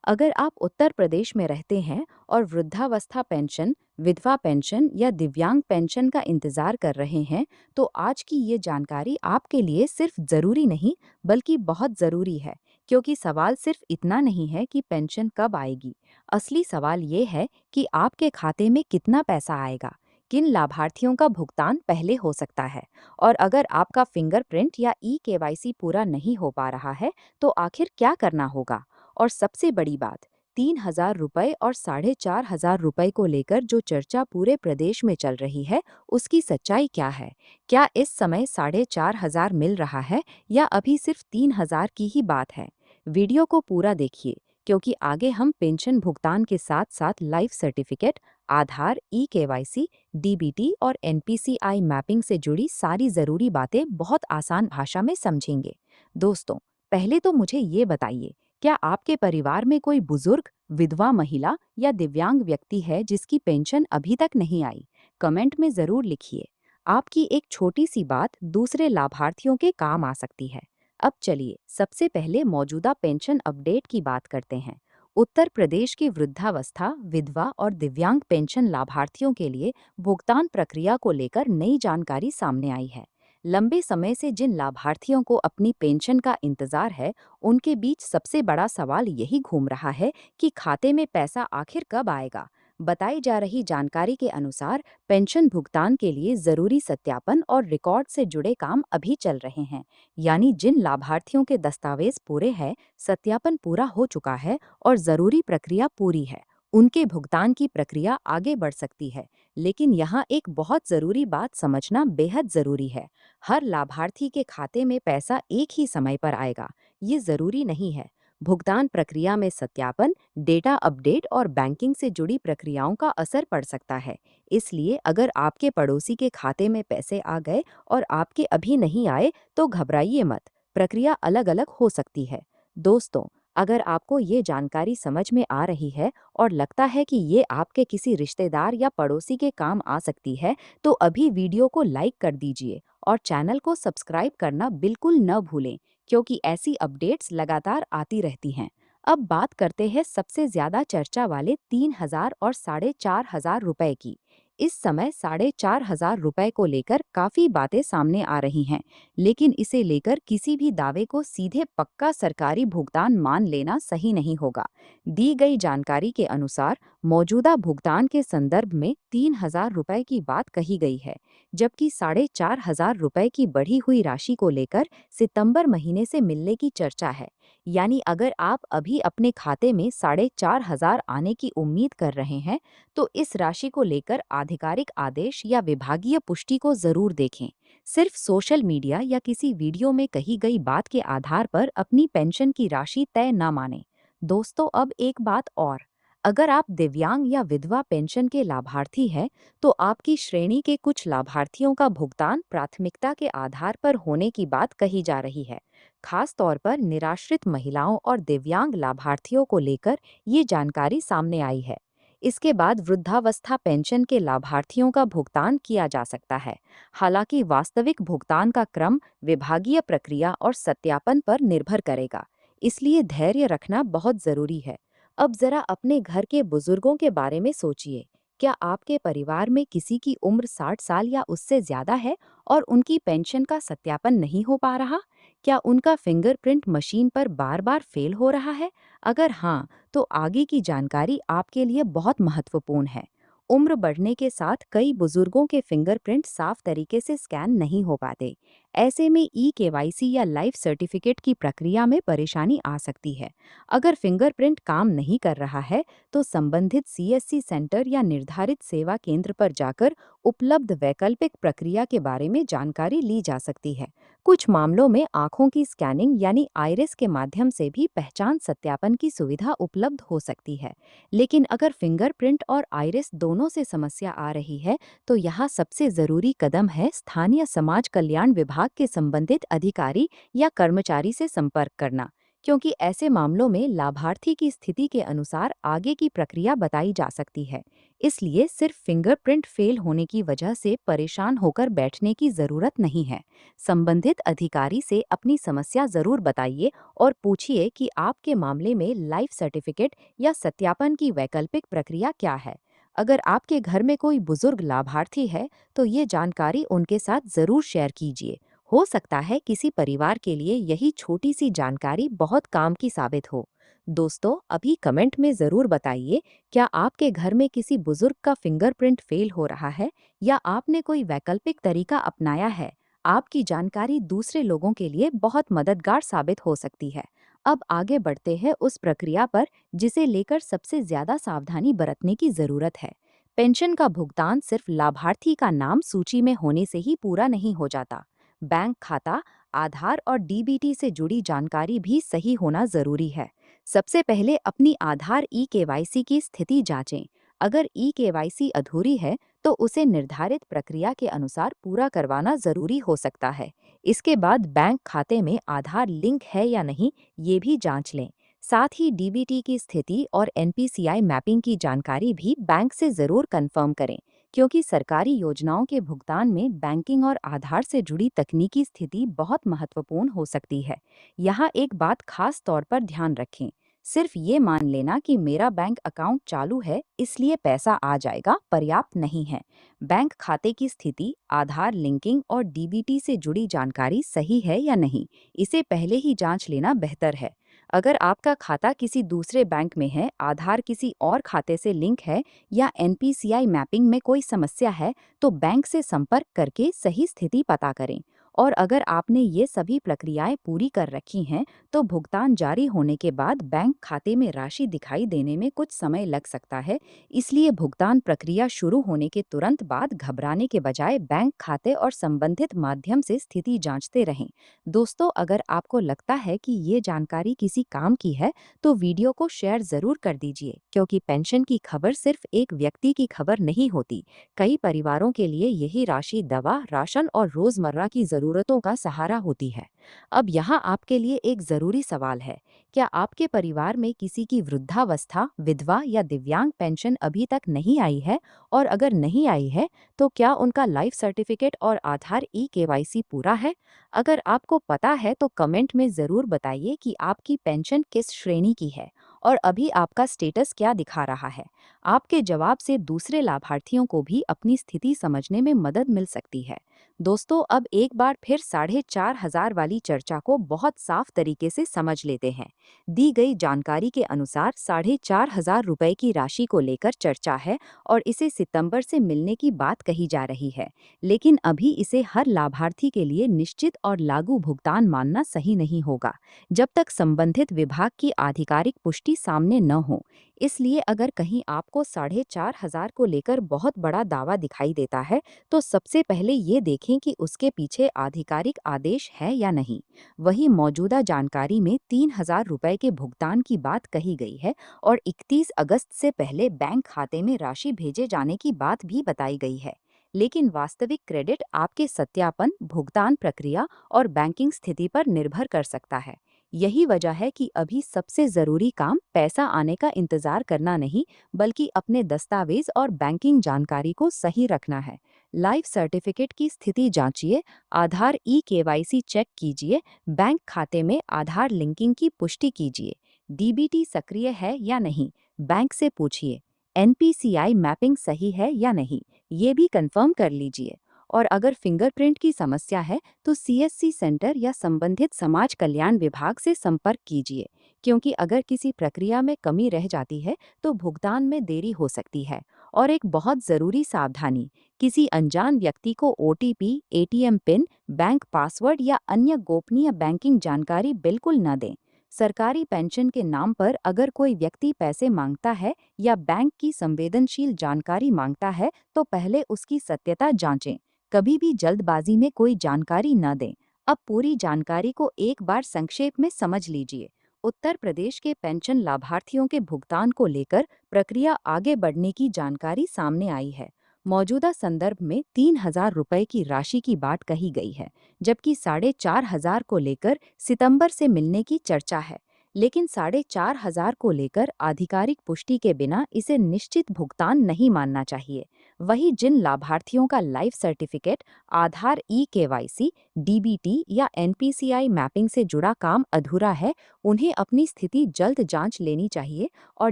अगर आप उत्तर प्रदेश में रहते हैं और वृद्धावस्था पेंशन, विधवा पेंशन या दिव्यांग पेंशन का इंतजार कर रहे हैं, तो आज की ये जानकारी आपके लिए सिर्फ जरूरी नहीं, बल्कि बहुत जरूरी है। क्योंकि सवाल सिर्फ इतना नहीं है कि पेंशन कब आएगी। असली सवाल ये है कि आपके खाते में कितना पैसा आएगा, किन लाभार्थियों का भुगतान पहले हो सकता है, और अगर आपका फिंगरप्रिंट या ई-केवाईसी पूरा नहीं हो पा रहा है, तो आखिर क्या करना होगा। और सबसे बड़ी बात, 3,000 रुपए और 4,500 रुपए को लेकर जो चर्चा पूरे प्रदेश में चल रही है, उसकी सच्चाई क्या है। क्या इस समय 4,500 मिल रहा है या अभी सिर्फ 3,000 की ही बात है। वीडियो को पूरा देखिए, क्योंकि आगे हम पेंशन भुगतान के साथ साथ लाइफ सर्टिफिकेट, आधार, ई-केवाईसी, डीबीटी और एनपीसीआई मैपिंग से जुड़ी सारी जरूरी बातें बहुत आसान भाषा में समझेंगे। दोस्तों, पहले तो मुझे ये बताइए, क्या आपके परिवार में कोई बुजुर्ग, विधवा महिला या दिव्यांग व्यक्ति है जिसकी पेंशन अभी तक नहीं आई? कमेंट में जरूर लिखिए। आपकी एक छोटी सी बात दूसरे लाभार्थियों के काम आ सकती है। अब चलिए सबसे पहले मौजूदा पेंशन अपडेट की बात करते हैं। उत्तर प्रदेश की वृद्धावस्था, विधवा और दिव्यांग पेंशन लाभार्थियों के लिए भुगतान प्रक्रिया को लेकर नई जानकारी सामने आई है। लंबे समय से जिन लाभार्थियों को अपनी पेंशन का इंतजार है, उनके बीच सबसे बड़ा सवाल यही घूम रहा है कि खाते में पैसा आखिर कब आएगा। बताई जा रही जानकारी के अनुसार पेंशन भुगतान के लिए जरूरी सत्यापन और रिकॉर्ड से जुड़े काम अभी चल रहे हैं। यानी जिन लाभार्थियों के दस्तावेज पूरे हैं, सत्यापन पूरा हो चुका है और जरूरी प्रक्रिया पूरी है, उनके भुगतान की प्रक्रिया आगे बढ़ सकती है। लेकिन यहाँ एक बहुत जरूरी बात समझना बेहद जरूरी है। हर लाभार्थी के खाते में पैसा एक ही समय पर आएगा, ये जरूरी नहीं है। भुगतान प्रक्रिया में सत्यापन, डेटा अपडेट और बैंकिंग से जुड़ी प्रक्रियाओं का असर पड़ सकता है। इसलिए अगर आपके पड़ोसी के खाते में पैसे आ गए और आपके अभी नहीं आए, तो घबराइए मत, प्रक्रिया अलग अलग हो सकती है। दोस्तों, अगर आपको ये जानकारी समझ में आ रही है और लगता है कि ये आपके किसी रिश्तेदार या पड़ोसी के काम आ सकती है, तो अभी वीडियो को लाइक कर दीजिए और चैनल को सब्सक्राइब करना बिल्कुल न भूलें, क्योंकि ऐसी अपडेट्स लगातार आती रहती हैं। अब बात करते हैं सबसे ज्यादा चर्चा वाले 3,000 और 4,500 रुपए की। इस समय 4,500 रुपए को लेकर काफी बातें सामने आ रही हैं, लेकिन इसे लेकर किसी भी दावे को सीधे पक्का सरकारी भुगतान मान लेना सही नहीं होगा। दी गई जानकारी के अनुसार मौजूदा भुगतान के संदर्भ में 3,000 रुपए की बात कही गई है, जबकि 4,500 रुपए की बढ़ी हुई राशि को लेकर सितंबर महीने से मिलने की चर्चा है। यानी अगर आप अभी अपने खाते में 4,500 आने की उम्मीद कर रहे हैं, तो इस राशि को लेकर आधिकारिक आदेश या विभागीय पुष्टि को जरूर देखें। सिर्फ सोशल मीडिया या किसी वीडियो में कही गई बात के आधार पर अपनी पेंशन की राशि तय न मानें। दोस्तों, अब एक बात और, अगर आप दिव्यांग या विधवा पेंशन के लाभार्थी हैं, तो आपकी श्रेणी के कुछ लाभार्थियों का भुगतान प्राथमिकता के आधार पर होने की बात कही जा रही है। खास तौर पर निराश्रित महिलाओं और दिव्यांग लाभार्थियों को लेकर ये जानकारी सामने आई है। इसके बाद वृद्धावस्था पेंशन के लाभार्थियों का भुगतान किया जा सकता है। हालांकि वास्तविक भुगतान का क्रम विभागीय प्रक्रिया और सत्यापन पर निर्भर करेगा, इसलिए धैर्य रखना बहुत जरूरी है। अब जरा अपने घर के बुजुर्गों के बारे में सोचिए। क्या आपके परिवार में किसी की उम्र 60 साल या उससे ज्यादा है और उनकी पेंशन का सत्यापन नहीं हो पा रहा? क्या उनका फिंगरप्रिंट मशीन पर बार बार फेल हो रहा है? अगर हाँ, तो आगे की जानकारी आपके लिए बहुत महत्वपूर्ण है। उम्र बढ़ने के साथ कई बुजुर्गों के फिंगरप्रिंट साफ तरीके से स्कैन नहीं हो पाते। ऐसे में ई-केवाईसी या लाइफ सर्टिफिकेट की प्रक्रिया में परेशानी आ सकती है। अगर फिंगरप्रिंट काम नहीं कर रहा है, तो संबंधित सीएससी सेंटर या निर्धारित सेवा केंद्र पर जाकर उपलब्ध वैकल्पिक प्रक्रिया के बारे में जानकारी ली जा सकती है। कुछ मामलों में आंखों की स्कैनिंग यानी आइरिस के माध्यम से भी पहचान सत्यापन की सुविधा उपलब्ध हो सकती है। लेकिन अगर फिंगरप्रिंट और आइरिस दोनों से समस्या आ रही है, तो यहाँ सबसे जरूरी कदम है स्थानीय समाज कल्याण विभाग के संबंधित अधिकारी या कर्मचारी से संपर्क करना। क्योंकि ऐसे मामलों में लाभार्थी की स्थिति के अनुसार आगे की प्रक्रिया बताई जा सकती है। इसलिए सिर्फ फिंगरप्रिंट फेल होने की वजह से परेशान होकर बैठने की जरूरत नहीं है। संबंधित अधिकारी से अपनी समस्या जरूर बताइए और पूछिए कि आपके मामले में लाइफ सर्टिफिकेट या सत्यापन की वैकल्पिक प्रक्रिया क्या है। अगर आपके घर में कोई बुजुर्ग लाभार्थी है, तो ये जानकारी उनके साथ जरूर शेयर कीजिए। हो सकता है किसी परिवार के लिए यही छोटी सी जानकारी बहुत काम की साबित हो। दोस्तों, अभी कमेंट में जरूर बताइए, क्या आपके घर में किसी बुजुर्ग का फिंगरप्रिंट फेल हो रहा है या आपने कोई वैकल्पिक तरीका अपनाया है। आपकी जानकारी दूसरे लोगों के लिए बहुत मददगार साबित हो सकती है। अब आगे बढ़ते हैं उस प्रक्रिया पर जिसे लेकर सबसे ज्यादा सावधानी बरतने की जरूरत है। पेंशन का भुगतान सिर्फ लाभार्थी का नाम सूची में होने से ही पूरा नहीं हो जाता। बैंक खाता, आधार और डीबीटी से जुड़ी जानकारी भी सही होना जरूरी है। सबसे पहले अपनी आधार ई-केवाईसी की स्थिति जांचें। अगर ई-केवाईसी अधूरी है, तो उसे निर्धारित प्रक्रिया के अनुसार पूरा करवाना जरूरी हो सकता है। इसके बाद बैंक खाते में आधार लिंक है या नहीं, ये भी जांच लें। साथ ही डीबीटी की स्थिति और एनपीसीआई मैपिंग की जानकारी भी बैंक से जरूर कंफर्म करें, क्योंकि सरकारी योजनाओं के भुगतान में बैंकिंग और आधार से जुड़ी तकनीकी स्थिति बहुत महत्वपूर्ण हो सकती है। यहाँ एक बात खास तौर पर ध्यान रखें, सिर्फ ये मान लेना कि मेरा बैंक अकाउंट चालू है इसलिए पैसा आ जाएगा पर्याप्त नहीं है। बैंक खाते की स्थिति, आधार लिंकिंग और डीबीटी से जुड़ी जानकारी सही है या नहीं, इसे पहले ही जांच लेना बेहतर है। अगर आपका खाता किसी दूसरे बैंक में है, आधार किसी और खाते से लिंक है या एनपीसीआई मैपिंग में कोई समस्या है, तो बैंक से संपर्क करके सही स्थिति पता करें। और अगर आपने ये सभी प्रक्रियाएं पूरी कर रखी हैं, तो भुगतान जारी होने के बाद बैंक खाते में राशि दिखाई देने में कुछ समय लग सकता है। इसलिए भुगतान प्रक्रिया शुरू होने के तुरंत बाद घबराने के बजाय बैंक खाते और संबंधित माध्यम से स्थिति जांचते रहें। दोस्तों, अगर आपको लगता है कि ये जानकारी किसी काम की है, तो वीडियो को शेयर जरूर कर दीजिए, क्योंकि पेंशन की खबर सिर्फ एक व्यक्ति की खबर नहीं होती। कई परिवारों के लिए यही राशि दवा, राशन और रोजमर्रा की जरूरतों का सहारा होती है। अब यहाँ आपके लिए एक जरूरी सवाल है, क्या आपके परिवार में किसी की वृद्धावस्था, विधवा या दिव्यांग पेंशन अभी तक नहीं आई है? और अगर नहीं आई है, तो क्या उनका लाइफ सर्टिफिकेट और आधार ई-केवाईसी पूरा है? अगर आपको पता है तो कमेंट में जरूर बताइए कि आपकी पेंशन किस श्रेणी की है और अभी आपका स्टेटस क्या दिखा रहा है। आपके जवाब से दूसरे लाभार्थियों को भी अपनी स्थिति समझने में मदद मिल सकती है। दोस्तों, अब एक बार फिर 4,500 वाली चर्चा को बहुत साफ तरीके से समझ लेते हैं। दी गई जानकारी के अनुसार 4,500 रुपए की राशि को लेकर चर्चा है और इसे सितंबर से मिलने की बात कही जा रही है। लेकिन अभी इसे हर लाभार्थी के लिए निश्चित और लागू भुगतान मानना सही नहीं होगा, जब तक संबंधित विभाग की आधिकारिक पुष्टि सामने न हो। इसलिए अगर कहीं आपको 4,500 को लेकर बहुत बड़ा दावा दिखाई देता है, तो सबसे पहले ये देखें कि उसके पीछे आधिकारिक आदेश है या नहीं। वही मौजूदा जानकारी में 3,000 रुपए के भुगतान की बात कही गई है और 31 अगस्त से पहले बैंक खाते में राशि भेजे जाने की बात भी बताई गई है। लेकिन वास्तविक क्रेडिट आपके सत्यापन, भुगतान प्रक्रिया और बैंकिंग स्थिति पर निर्भर कर सकता है। यही वजह है कि अभी सबसे जरूरी काम पैसा आने का इंतजार करना नहीं, बल्कि अपने दस्तावेज और बैंकिंग जानकारी को सही रखना है। लाइफ सर्टिफिकेट की स्थिति जांचिए, आधार ई-केवाईसी चेक कीजिए, बैंक खाते में आधार लिंकिंग की पुष्टि कीजिए, डीबीटी सक्रिय है या नहीं, बैंक से पूछिए, एनपीसीआई मैपिंग सही है या नहीं, ये भी कंफर्म कर लीजिए। और अगर फिंगरप्रिंट की समस्या है, तो सीएससी सेंटर या संबंधित समाज कल्याण विभाग से संपर्क कीजिए, क्योंकि अगर किसी प्रक्रिया में कमी रह जाती है, तो भुगतान में देरी हो सकती है। और एक बहुत ज़रूरी सावधानी, किसी अनजान व्यक्ति को OTP, ATM pin, bank password या अन्य गोपनीय बैंकिंग जानकारी बिल्कुल न दें। सरकारी पेंशन के नाम पर अगर कोई व्यक्ति पैसे मांगता है या बैंक की संवेदनशील जानकारी मांगता है, तो पहले उसकी सत्यता जांचें। कभी भी जल्दबाजी में कोई जानकारी न दें। अब पूरी जानकारी को एक बार संक्षेप में समझ लीजिए। उत्तर प्रदेश के पेंशन लाभार्थियों के भुगतान को लेकर प्रक्रिया आगे बढ़ने की जानकारी सामने आई है। मौजूदा संदर्भ में 3,000 रुपए की राशि की बात कही गई है, जबकि 4,500 को लेकर सितंबर से मिलने की चर्चा है। लेकिन 4,500 को लेकर आधिकारिक पुष्टि के बिना इसे निश्चित भुगतान नहीं मानना चाहिए। वहीं जिन लाभार्थियों का लाइफ सर्टिफिकेट, आधार ई-केवाईसी, डीबीटी या एनपीसीआई मैपिंग से जुड़ा काम अधूरा है, उन्हें अपनी स्थिति जल्द जांच लेनी चाहिए। और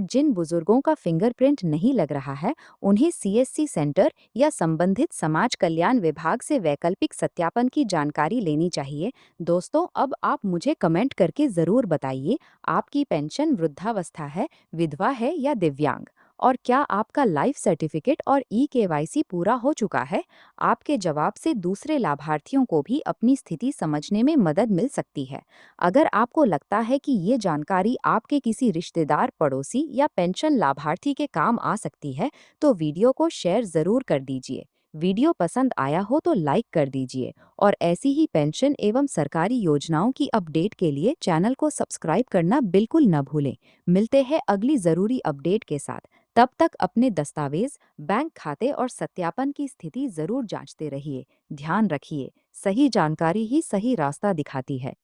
जिन बुजुर्गों का फिंगरप्रिंट नहीं लग रहा है, उन्हें सीएससी सेंटर या संबंधित समाज कल्याण विभाग से वैकल्पिक सत्यापन की जानकारी लेनी चाहिए। दोस्तों, अब आप मुझे कमेंट करके ज़रूर बताइए, आपकी पेंशन वृद्धावस्था है, विधवा है या दिव्यांग? और क्या आपका लाइफ सर्टिफिकेट और ई-केवाईसी पूरा हो चुका है? आपके जवाब से दूसरे लाभार्थियों को भी अपनी स्थिति समझने में मदद मिल सकती है। अगर आपको लगता है कि ये जानकारी आपके किसी रिश्तेदार, पड़ोसी या पेंशन लाभार्थी के काम आ सकती है, तो वीडियो को शेयर ज़रूर कर दीजिए। वीडियो पसंद आया हो तो लाइक कर दीजिए और ऐसी ही पेंशन एवं सरकारी योजनाओं की अपडेट के लिए चैनल को सब्सक्राइब करना बिल्कुल न भूलें। मिलते हैं अगली ज़रूरी अपडेट के साथ। तब तक अपने दस्तावेज, बैंक खाते और सत्यापन की स्थिति ज़रूर जांचते रहिए। ध्यान रखिए, सही जानकारी ही सही रास्ता दिखाती है।